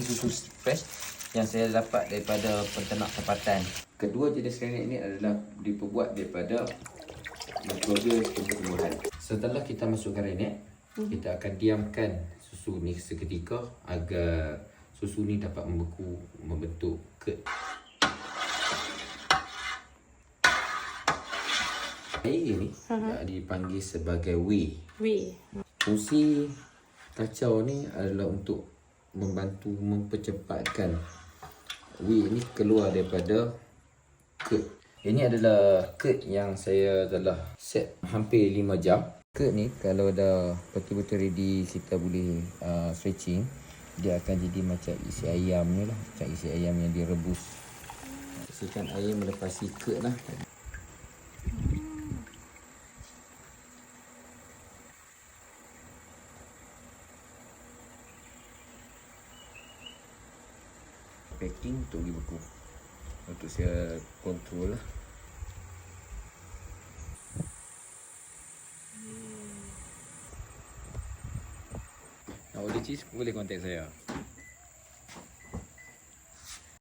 Ini susu fresh yang saya dapat daripada peternak tempatan. Kedua jenis karinet ini adalah diperbuat daripada mikroba tumbuh-tumbuhan. Setelah kita masukkan karinet, kita akan diamkan susu ni seketika agar susu ni dapat membeku, membentuk curd. Air ni dipanggil sebagai whey. Fungsi kacau ni adalah untuk membantu mempercepatkan whey ni keluar daripada curd. Ini adalah curd yang saya telah set hampir 5 jam. Curd ni kalau dah betul-betul ready, kita boleh stretching. Dia akan jadi macam isi ayam ni lah, macam isi ayam yang direbus. Pastikan air melepasi curd lah. Packing untuk pergi beku. Untuk saya kontrol lah. Nak order cheese boleh contact saya.